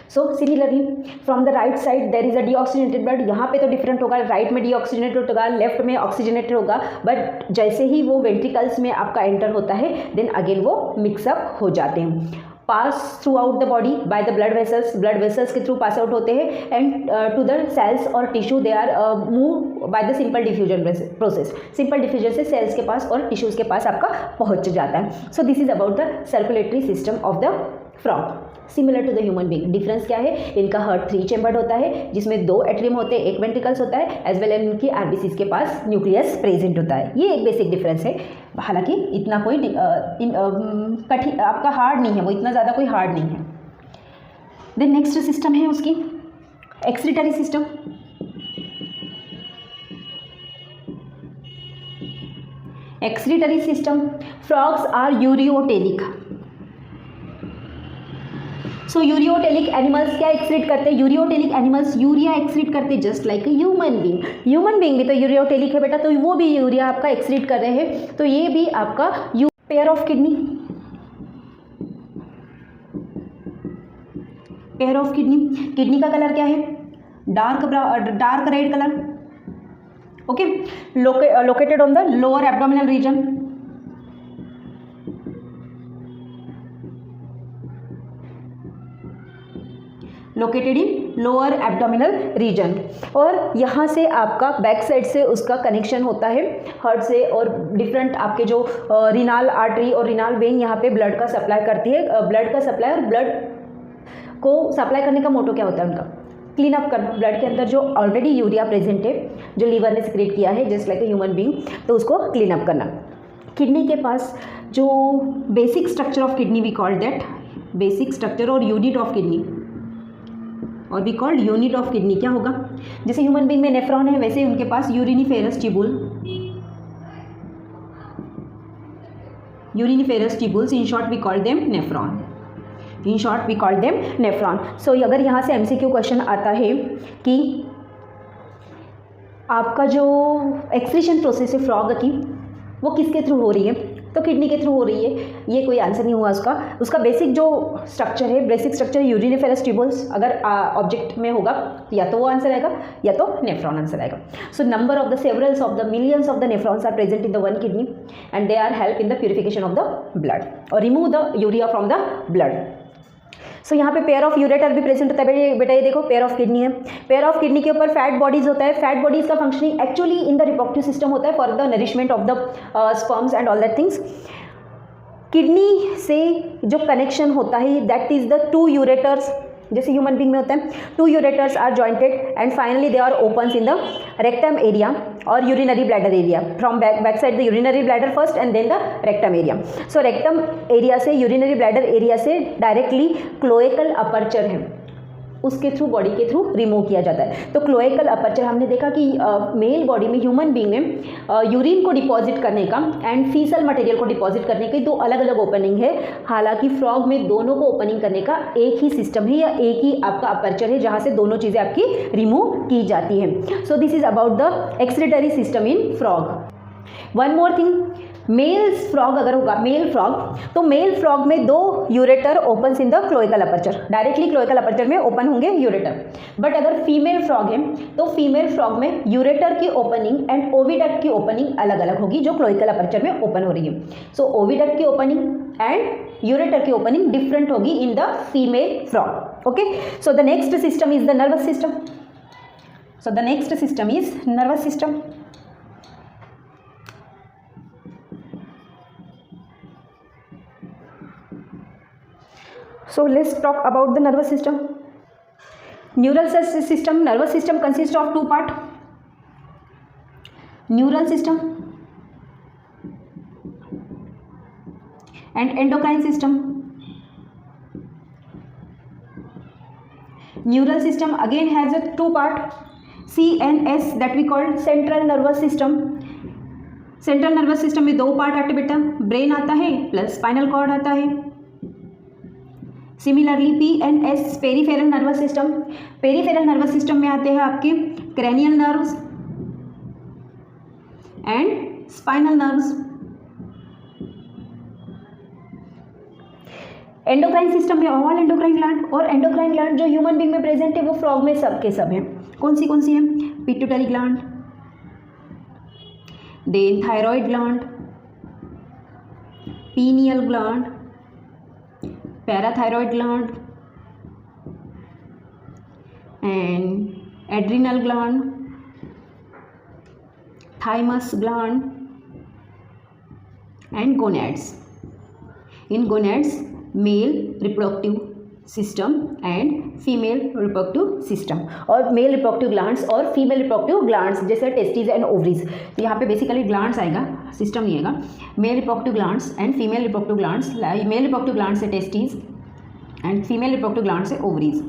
So similarly from the right side there is a deoxygenated blood। यहाँ पे तो different होगा, right में deoxygenated होगा, left में oxygenated होगा, but जैसे ही वो वेंट्रिकल्स में आपका एंटर होता है देन अगेन वो मिक्सअप हो जाते हैं। Pass throughout the body by the blood vessels के थ्रू पास आउट होते हैं एंड टू द सेल्स और tissue they are move by the simple diffusion process. Simple diffusion से सेल्स के पास और टिश्यूज़ के पास आपका पहुंच जाता है। So this is about the circulatory system of the frog. Similar to the human being, difference क्या है, इनका हार्ट 3 चैम्बर्ड होता है जिसमें 2 एट्रियम होते हैं, 1 वेंट्रिकल्स होता है, एज वेल एज इनकी आरबीसीज के पास न्यूक्लियस प्रेजेंट होता है। ये एक बेसिक डिफरेंस है, हालांकि इतना कोई कठिन आपका हार्ड नहीं है, वो इतना ज़्यादा कोई हार्ड नहीं है। देन नेक्स्ट सिस्टम है उसकी excretory system. Excretory system, frogs are ureotelic. So ureotelic animals क्या एक्सक्रीट करते हैं, यूरियोटेलिक एनिमल्स यूरिया एक्सक्रीट करते हैं just like a human being. Human being भी तो यूरियोटेलिक है बेटा, तो वो भी यूरिया आपका एक्सक्रीट कर रहे हैं, तो ये भी आपका pair of kidney, pair of kidney. Kidney का कलर क्या है, dark red colour, okay, located on the lower abdominal region. Located in lower abdominal region, और यहाँ से आपका बैक साइड से उसका कनेक्शन होता है हार्ट से, और डिफरेंट आपके जो रीनल आर्टरी और रीनल वेन यहाँ पे ब्लड का सप्लाई करती है। ब्लड का सप्लाई, और ब्लड को सप्लाई करने का मोटो क्या होता है उनका, क्लीन अप करना। ब्लड के अंदर जो ऑलरेडी यूरिया प्रेजेंट है, जो लीवर ने सिक्रेट किया है just like a human being, तो उसको क्लीन अप करना। किडनी के पास जो basic structure of kidney we called that basic structure और यूनिट ऑफ किडनी, और we called unit of kidney क्या होगा, जैसे ह्यूमन बीइंग में नेफ्रॉन है वैसे उनके पास uriniferous tubules, in short we call them nephron, in short we call them nephron. So अगर यहाँ से एमसीक्यू क्वेश्चन आता है कि आपका जो एक्सक्रीशन प्रोसेस है फ्रॉग की वो किसके थ्रू हो रही है, तो किडनी के थ्रू हो रही है, ये कोई आंसर नहीं हुआ उसका बेसिक जो स्ट्रक्चर है, बेसिक स्ट्रक्चर यूरिनिफेरस ट्यूबुल्स अगर ऑब्जेक्ट में होगा या तो वो आंसर आएगा या तो नेफ्रॉन आंसर आएगा। So number of the severals of the millions of the nephrons are present in the one kidney and they are help in the purification of the blood और remove the urea from the blood. So यहाँ पे pair of ureter भी present होता है बेटा, ये देखो pair of kidney है, पेयर ऑफ किडनी के ऊपर फैट बॉडीज होता है। फैट बॉडीज का functioning actually in the reproductive system होता है for the nourishment of the sperms and all that things. Kidney से जो कनेक्शन होता है दैट इज द 2 यूरेटर्स जैसे ह्यूमन बींग में होता है, 2 ureters are jointed and finally they are opens in the rectum area और urinary bladder area, from back side the urinary bladder first and then the rectum area. So rectum area से, urinary bladder area से directly cloacal aperture है, उसके through, body के through remove किया जाता है। तो क्लोएकल अपर्चर हमने देखा कि मेल बॉडी में, ह्यूमन बींग में यूरिन को डिपॉजिट करने का एंड फीसल मटेरियल को डिपॉजिट करने के 2 अलग अलग ओपनिंग है। हालांकि फ्रॉग में दोनों को ओपनिंग करने का एक ही सिस्टम है या एक ही आपका अपर्चर है जहाँ से दोनों चीज़ें आपकी रिमूव की जाती हैं। So this is about the excretory system in frog. One more thing, male frog अगर होगा, मेल फ्रॉग, तो मेल फ्रॉग में 2 ureter opens in the cloacal aperture, directly cloacal aperture में ओपन होंगे यूरेटर। बट अगर फीमेल फ्रॉग है तो female frog में यूरेटर की ओपनिंग एंड ओविडक्ट की ओपनिंग अलग अलग होगी जो क्लोएकल अपर्चर में ओपन हो रही है। सो ओविडक्ट की ओपनिंग एंड यूरेटर की ओपनिंग डिफरेंट होगी in the female frog. Okay, so the next system is the nervous system. So the next system is nervous system. So let's talk about the nervous system. Neural system, nervous system consists of 2 parts. Neural system and endocrine system. Neural system again has a 2 part, CNS, that we call central nervous system. Central nervous system में 2 part आते बेटा, brain आता है plus spinal cord आता है। Similarly PNS, peripheral nervous system, peripheral nervous system में आते हैं आपके cranial nerves and spinal nerves. Endocrine system में ऑल एंडोक्राइन ग्लैंड, और एंडोक्राइन ग्लैंड जो ह्यूमन बींग में प्रेजेंट है वो फ्रॉग में सब के सब हैं। कौन सी हैं? Pituitary gland, then thyroid gland, pineal gland, parathyroid gland and adrenal gland, thymus gland and gonads. In gonads male reproductive system and female reproductive system, और मेल रिप्रोडक्टिव ग्लैंड्स और फीमेल रिप्रोडक्टिव ग्लैंड्स जैसे testis and ovaries. तो यहाँ पे basically glands आएगा, system नहीं आएगा। Male reproductive glands and female reproductive glands, male reproductive glands से testis and female reproductive glands से ovaries.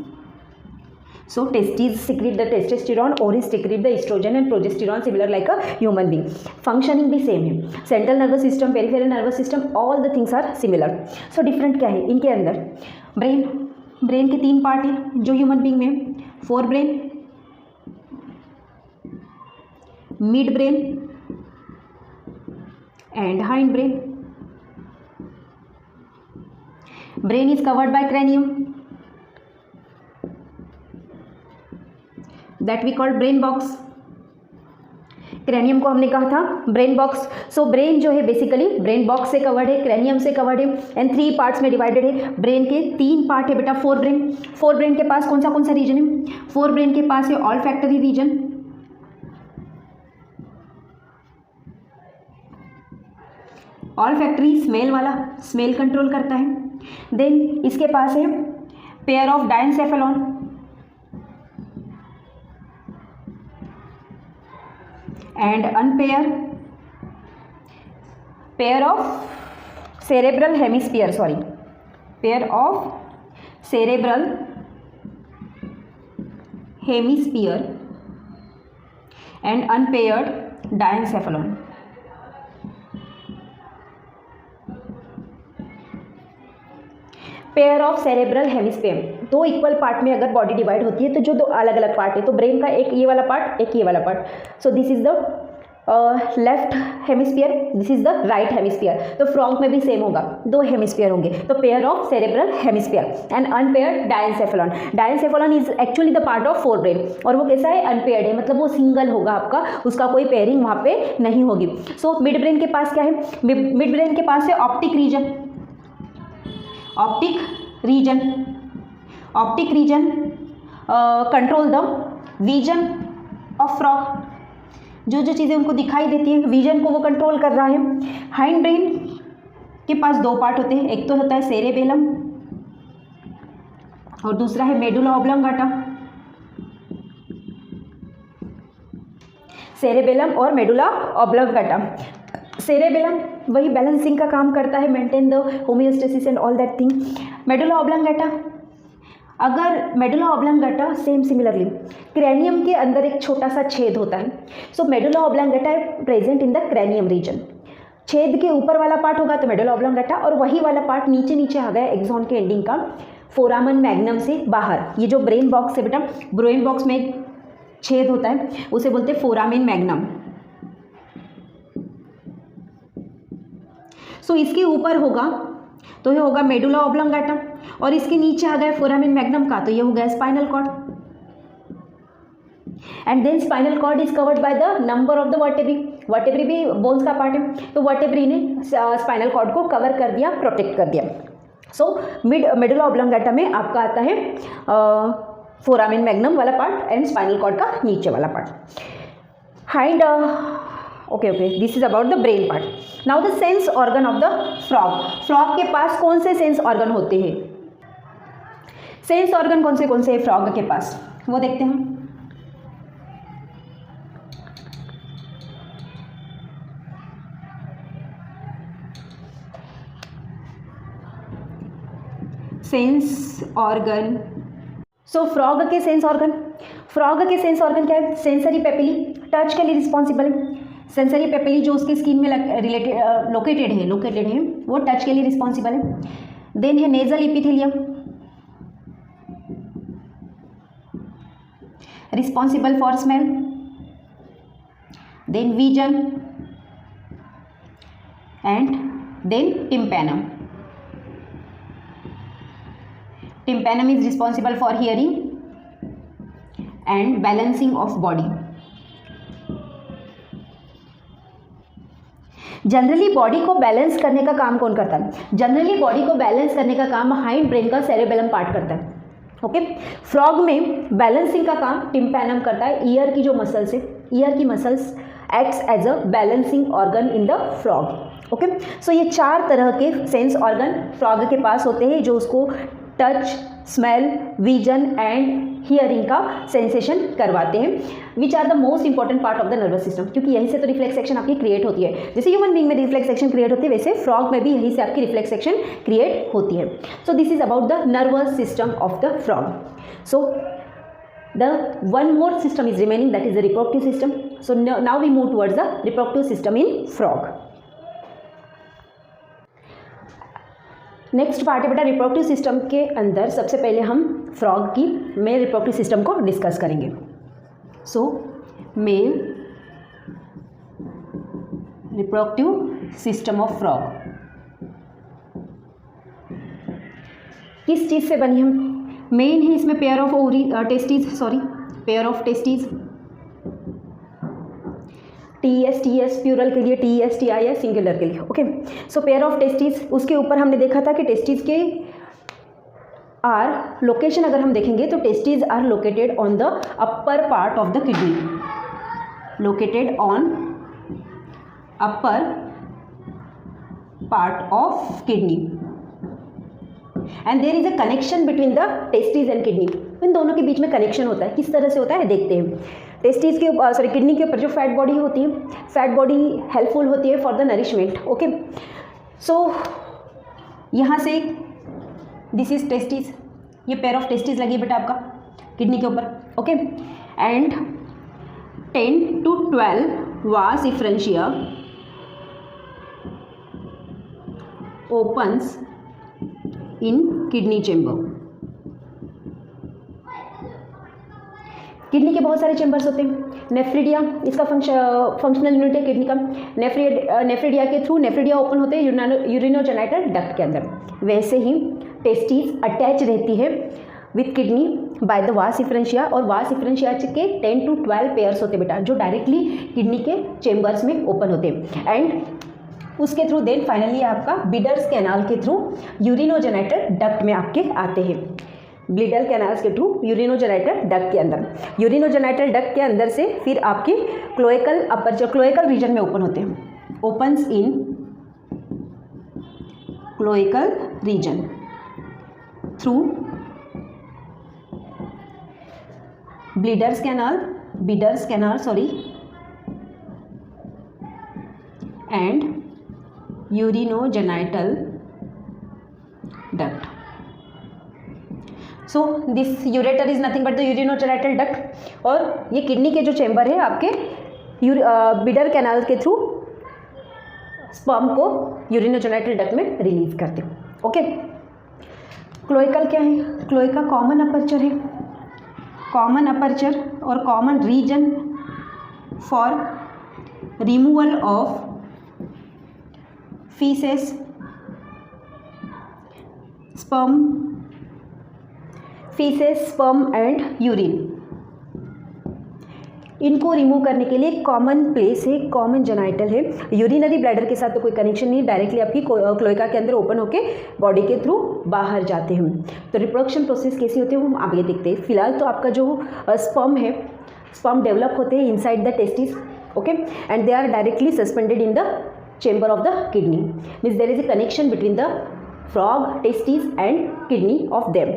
So testes secrete the testosterone, ovaries secrete the estrogen and progesterone, similar like a human being. Functioning भी same है। Central nervous system, peripheral nervous system, all the things are similar. So different क्या है इनके अंदर? Brain, brain के 3 part हैं जो human being में, fore brain, mid brain and hind brain. Brain is covered bye cranium that we call brain box. Cranium को हमने कहा था ब्रेन बॉक्स। सो ब्रेन जो है बेसिकली ब्रेन बॉक्स से कवर्ड है, क्रैनियम से कवर्ड है एंड 3 पार्ट्स में डिवाइडेड है। ब्रेन के 3 पार्ट है बेटा। फोर ब्रेन के पास कौन सा रीजन है? फोर ब्रेन के पास है olfactory region, olfactory smell वाला, स्मेल कंट्रोल करता है। देन इसके पास है pair of diencephalon and unpair pair of cerebral hemisphere, pair of cerebral hemisphere and unpaired diencephalon. Pair of cerebral hemisphere, 2 equal part में अगर body divide होती है तो जो 2 अलग अलग पार्ट है, तो ब्रेन का एक ये वाला पार्ट, एक ये वाला part. So this is the left hemisphere, this is the right hemisphere. तो फ्रॉग में भी सेम होगा, 2 हेमिस्फीयर होंगे। तो pair of cerebral hemisphere and unpaired diencephalon. Diencephalon is actually the part of fore brain, और वो कैसा है? अनपेयर्ड है, मतलब वो सिंगल होगा आपका, उसका कोई पेयरिंग वहाँ पे नहीं होगी। सो मिड ब्रेन के पास क्या है? मिड ब्रेन के पास है optic region, optic region control the vision of frog, जो चीज़ें उनको दिखाई देती है विजन को वो कंट्रोल कर रहा है। हाइंड ब्रेन के पास 2 पार्ट होते हैं, एक तो होता है सेरेबेलम और दूसरा है मेडुला ऑब्लोंगाटा, सेरेबेलम और मेडुला ऑब्लोंगाटा। सेरेबेलम वही बैलेंसिंग का काम करता है, maintain the homeostasis and all that thing. Medulla oblongata, अगर medulla oblongata same similarly cranium के अंदर एक छोटा सा छेद होता है, so medulla oblongata present in the cranium region. छेद के ऊपर वाला पार्ट होगा तो मेडुला ऑब्लोंगाटा, और वही वाला पार्ट नीचे नीचे आ गया एक्सॉन के एंडिंग का फोरामन मैग्नम से बाहर। ये जो ब्रेन बॉक्स है बेटा, ब्रेन बॉक्स में एक छेद होता है, उसे बोलते हैं फोरामेन मैग्नम। सो इसके ऊपर होगा तो ये होगा मेडुला ऑब्लोंगाटा, और इसके नीचे आ गया फोरामेन मैग्नम का तो ये हो गया spinal cord. And then spinal cord is covered by the number of the vertebrae. Vertebrae भी बोन्स का पार्ट है, तो वर्टेब्री ने स्पाइनल कॉर्ड को कवर कर दिया, प्रोटेक्ट कर दिया। सो मेडुला ऑब्लोंगाटा में आपका आता है फोरामेन मैग्नम वाला पार्ट एंड स्पाइनल कॉर्ड का नीचे वाला part. Hind okay, this is about the brain part. Now the sense organ of the frog. Frog के पास कौन से सेंस ऑर्गन होते हैं? सेंस ऑर्गन कौन से हैं फ्रॉग के पास, वो देखते हैं। सेंस ऑर्गन, सो फ्रॉग के सेंस ऑर्गन, फ्रॉग के सेंस ऑर्गन क्या है? सेंसरी पेपिली, टच के लिए रिस्पॉन्सिबल है। सेंसरी पेपिली जो उसके स्किन में लोकेटेड है वो टच के लिए रिस्पॉन्सिबल है। देन है nasal epithelium, responsible for smell. Then vision and then tympanum. Tympanum is responsible for hearing and balancing of body. Generally body को बैलेंस करने का काम कौन करता है? जनरली बॉडी को बैलेंस करने का काम हाइंड ब्रेन का सेरेबेलम पार्ट करता है। ओके, फ्रॉग में बैलेंसिंग का काम टिम्पैनम करता है। ईयर की जो मसल्स है, ईयर की muscles acts as a balancing organ in the frog. Okay, so ये 4 तरह के सेंस ऑर्गन फ्रॉग के पास होते हैं जो उसको touch, smell, vision and hearing का सेंसेशन करवाते हैं, which are the most important part of the nervous system. क्योंकि यहीं से तो रिफ्लेक्स एक्शन आपकी क्रिएट होती है। जैसे ह्यूमन बीइंग में रिफ्लेक्स एक्शन क्रिएट होती है, वैसे फ्रॉग में भी यहीं से आपकी रिफ्लेक्स एक्शन क्रिएट होती है। So this is about the nervous system of the frog. So the one more system is remaining, that is the reproductive system. So now we move towards the reproductive system in frog. Next part है बेटा reproductive system के अंदर सबसे पहले हम frog की male reproductive system को discuss करेंगे। So male reproductive system of frog किस चीज़ से बनी है? मेन है इसमें pair of pair of testes, TS plural के लिए, TES सिंगुलर के लिए। Okay, so pair of testes, उसके ऊपर हमने देखा था कि टेस्टीज के आर लोकेशन अगर हम देखेंगे तो testes are located on the upper part of the kidney, located on upper part of kidney, and there is a connection between the testes and kidney. इन दोनों के बीच में कनेक्शन होता है। किस तरह से होता है देखते हैं। टेस्टीज के किडनी के ऊपर जो फैट बॉडी होती है, फैट बॉडी हेल्पफुल होती है फॉर द नरिशमेंट। ओके, सो यहाँ से दिस इज टेस्टीज, ये पेयर ऑफ टेस्टीज लगी बेटा आपका किडनी के ऊपर। Okay, and 10 to 12 vas efferentia opens in kidney chamber। Kidney के बहुत सारे चैम्बर्स होते हैं। नेफ्रिडिया इसका फंक्शनल यूनिट है किडनी का। नेफ्रिडिया के थ्रू नेफ्रिडिया ओपन होते हैं यूरिनोजेनिटल डक्ट के अंदर। वैसे ही टेस्टीज अटैच रहती है विथ किडनी बाय द वास इफ्रेंशिया, और वास इफ्रेंशिया के 10 to 12 पेयर्स होते बेटा जो डायरेक्टली किडनी के चैम्बर्स में ओपन होते हैं। एंड उसके थ्रू देन फाइनली आपका बिडर्स कैनाल के थ्रू यूरिनोजेनिटल डक्ट में आपके आते हैं। ब्लिडल कैनाल्स के थ्रू यूरिनोजेनिटल डक्ट के अंदर, यूरिनोजेनिटल डक्ट के अंदर से फिर आपके क्लोएकल अपर्चर क्लोएकल रीजन में ओपन होते हैं। Opens in cloacal region through Bidder's canal sorry and urinogenital duct. So this ureter is nothing but the urinogenital duct. और ये किडनी के जो चैम्बर है आपके ब्लीडर कैनाल के थ्रू स्पर्म को यूरिनोजेनाइटल डक्ट में रिलीज करते हो. ओके. क्लोइकल क्या है? क्लोइका कॉमन अपर्चर है, कॉमन अपर्चर और common region for removal of faeces, sperm and urine. इनको रिमूव करने के लिए कॉमन प्लेस है, कॉमन जेनाइटल है. यूरिनरी ब्लैडर के साथ तो कोई कनेक्शन नहीं, डायरेक्टली आपकी क्लोइका के अंदर ओपन होके बॉडी के थ्रू बाहर जाते हैं. तो रिप्रोडक्शन प्रोसेस कैसी होती है वो हम आगे देखते हैं. फिलहाल तो आपका जो स्पर्म है, स्पर्म डेवलप होते हैं inside the testis. Okay. And they are directly suspended in the chamber of the kidney. Means there is a connection between the frog, testis and kidney of them.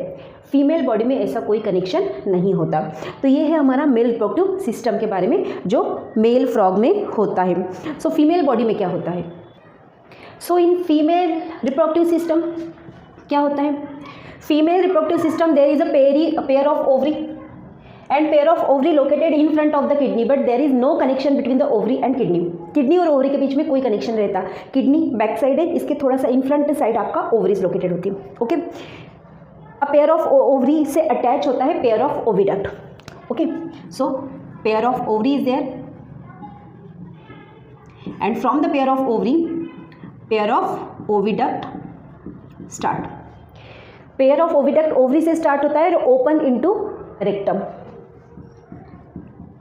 Female body में ऐसा कोई connection नहीं होता. तो ये है हमारा mail reproductive system के बारे में जो मेल फ्रॉग में होता है. सो फीमेल बॉडी में क्या होता है? So in female reproductive system क्या होता है? Female reproductive system there is a pair of ovary and pair of ovary located in front of the kidney, but there is no connection between the ovary and kidney. Kidney और ovary के बीच में कोई connection रहता. Kidney back side है, इसके थोड़ा सा इन फ्रंट साइड आपका ओवरीज लोकेटेड होती है. Okay. A pair of ovary से अटैच होता है pair of oviduct. Okay. So pair of ovary is there and from the pair of ovary pair of oviduct start. Pair of oviduct ovary से start होता है और open into rectum,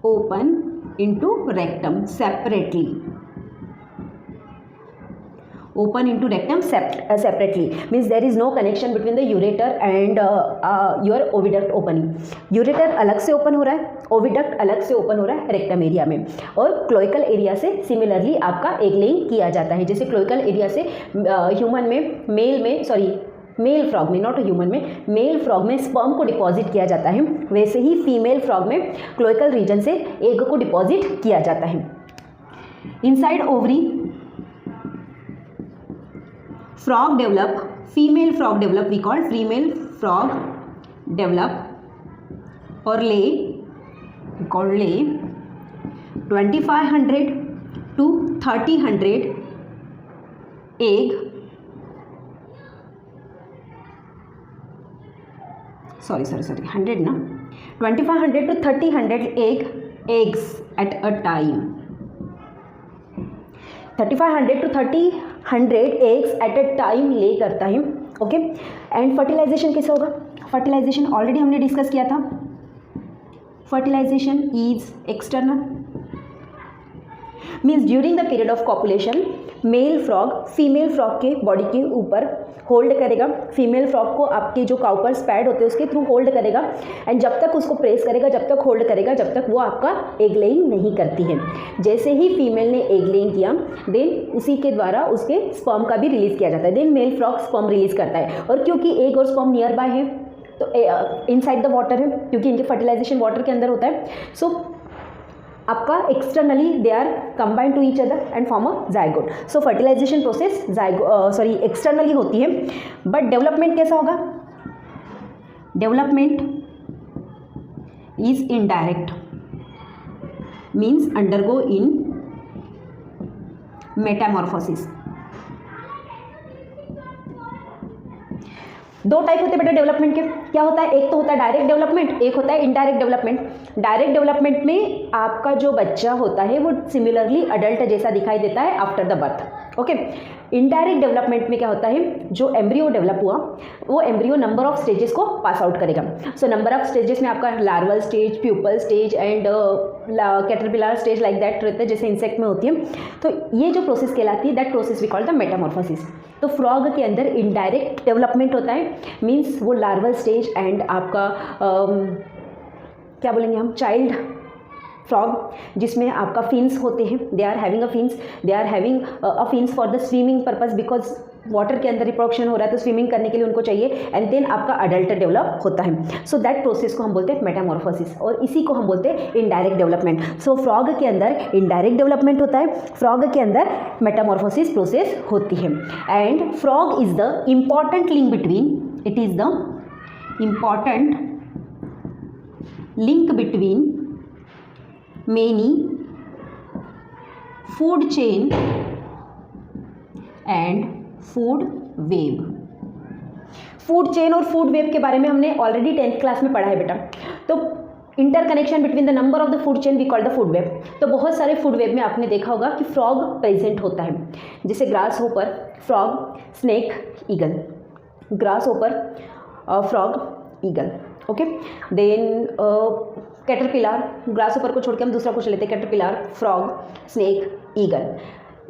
open into rectum separately, open into rectum separately. Means there is no connection between the ureter and your oviduct opening. ureter अलग से open हो रहा है, oviduct अलग से ओपन हो रहा है रेक्टम एरिया में. और क्लोइकल एरिया से सिमिलरली आपका एग लेइंग किया जाता है. जैसे क्लोइकल एरिया से ह्यूमन में मेल फ्रॉग में, नॉट ह्यूमन में, मेल फ्रॉग में स्पर्म को डिपॉजिट किया जाता है, वैसे ही फीमेल फ्रॉग में क्लोइकल रीजन से एग को डिपॉजिट किया जाता है. Inside ovary frog develop, female frog develop, we call female frog develop और ले 2500 to 3000 एग, sorry 100 ना, 2500 to 3000 eggs at a time. 3500 to 3000 eggs at a time ले करता है. ओके. एंड फर्टिलाइजेशन कैसे होगा? फर्टिलाइजेशन ऑलरेडी हमने discuss किया था. Fertilisation is external. Means during the period of copulation male frog female frog के बॉडी के ऊपर होल्ड करेगा. फीमेल फ्रॉग को आपके जो काउपर्स पैड होते हैं उसके थ्रू होल्ड करेगा एंड जब तक उसको प्रेस करेगा, जब तक होल्ड करेगा, जब तक वो आपका एग लेइंग नहीं करती है. जैसे ही फीमेल ने एग लेइंग किया देन उसी के द्वारा उसके स्पर्म का भी रिलीज किया जाता है. Then male frog sperm release करता है. और क्योंकि एग और स्पर्म नियर बाय है तो इनसाइड द वाटर है, क्योंकि इनके फर्टिलाइजेशन वाटर के अंदर होता है. सो आपका externally they are combined to each other and form a zygote. So fertilisation process externally होती है. बट डेवलपमेंट कैसा होगा? Development is indirect. Means undergo in metamorphosis. दो टाइप होते हैं बेटा डेवलपमेंट के. क्या होता है? एक तो होता है डायरेक्ट डेवलपमेंट, एक होता है इनडायरेक्ट डेवलपमेंट. डायरेक्ट डेवलपमेंट में आपका जो बच्चा होता है वो सिमिलरली अडल्ट जैसा दिखाई देता है after the birth. Okay. Indirect development में क्या होता है? जो एम्ब्रियो डेवलप हुआ वो एम्ब्रियो नंबर ऑफ स्टेजेस को पास आउट करेगा. सो नंबर ऑफ स्टेजेस में आपका larval stage, pupal stage and caterpillar stage like that रहता है जैसे इंसेक्ट में होती है. तो ये जो प्रोसेस कहलाती है that process we call the metamorphosis. तो फ्रॉग के अंदर इनडायरेक्ट डेवलपमेंट होता है. मीन्स वो लार्वल स्टेज एंड आपका क्या बोलेंगे हम, चाइल्ड फ्रॉग जिसमें आपका फिन्स होते हैं. They are having a fins, they are having a fins for the swimming purpose because water के अंदर रिप्रोडक्शन हो रहा है तो स्विमिंग करने के लिए उनको चाहिए, एंड देन आपका अडल्ट डेवलप होता है। सो दैट प्रोसेस को हम बोलते हैं मेटामॉर्फोसिस, और इसी को हम बोलते हैं इनडायरेक्ट डेवलपमेंट। सो फ्रॉग के अंदर इनडायरेक्ट डेवलपमेंट होता है, फ्रॉग के अंदर मेटामॉर्फोसिस प्रोसेस होती है। And frog is the important link between, it is the important link between many food chain and food web। Food chain और फूड वेब के बारे में हमने ऑलरेडी 10th क्लास में पढ़ा है बेटा। तो interconnection between the number of the food chain we call the food web. तो बहुत सारे फूड वेब में आपने देखा होगा कि फ्रॉग प्रेजेंट होता है, जैसे grasshopper, frog, snake, eagle. Grasshopper, frog, eagle, okay. Then caterpillar, grass ऊपर को छोड़ के हम दूसरा क्वेश्चन लेते हैं, कैटरपिलर, फ्रॉग, स्नेक, ईगल,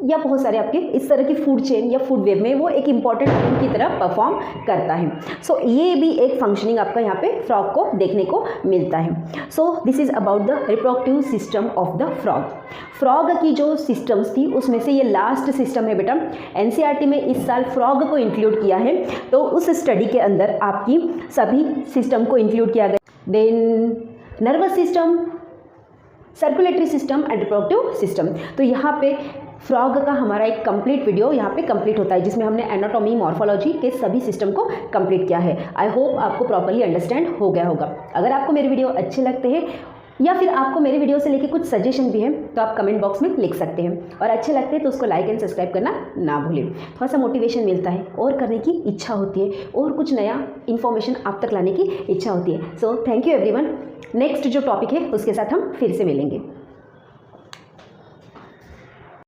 या बहुत सारे आपके इस तरह की फूड चेन या फूड वेब में वो एक इंपॉर्टेंट रोल की तरह परफॉर्म करता है। सो ये भी एक फंक्शनिंग आपका यहाँ पे फ्रॉग को देखने को मिलता है। So this is about the reproductive system of the frog. Frog की जो सिस्टम्स थी उसमें से ये लास्ट सिस्टम है बेटा। एनसीईआरटी में इस साल फ्रॉग को इंक्लूड किया है, तो उस स्टडी के अंदर आपकी सभी सिस्टम को इंक्लूड किया गया। Then nervous system, circulatory system and reproductive system. तो यहाँ पे फ्रॉग का हमारा एक कंप्लीट वीडियो यहाँ पे कंप्लीट होता है, जिसमें हमने एनाटॉमी, मॉर्फोलॉजी के सभी सिस्टम को कंप्लीट किया है। आई होप आपको प्रॉपर्ली अंडरस्टैंड हो गया होगा। अगर आपको मेरे वीडियो अच्छे लगते हैं या फिर आपको मेरे वीडियो से लेके कुछ सजेशन भी है तो आप कमेंट बॉक्स में लिख सकते हैं, और अच्छे लगते हैं तो उसको लाइक एंड सब्सक्राइब करना ना भूलें। थोड़ा सा मोटिवेशन मिलता है और करने की इच्छा होती है, और कुछ नया इन्फॉर्मेशन आप तक लाने की इच्छा होती है। So thank you everyone. Next जो टॉपिक है उसके साथ हम फिर से मिलेंगे।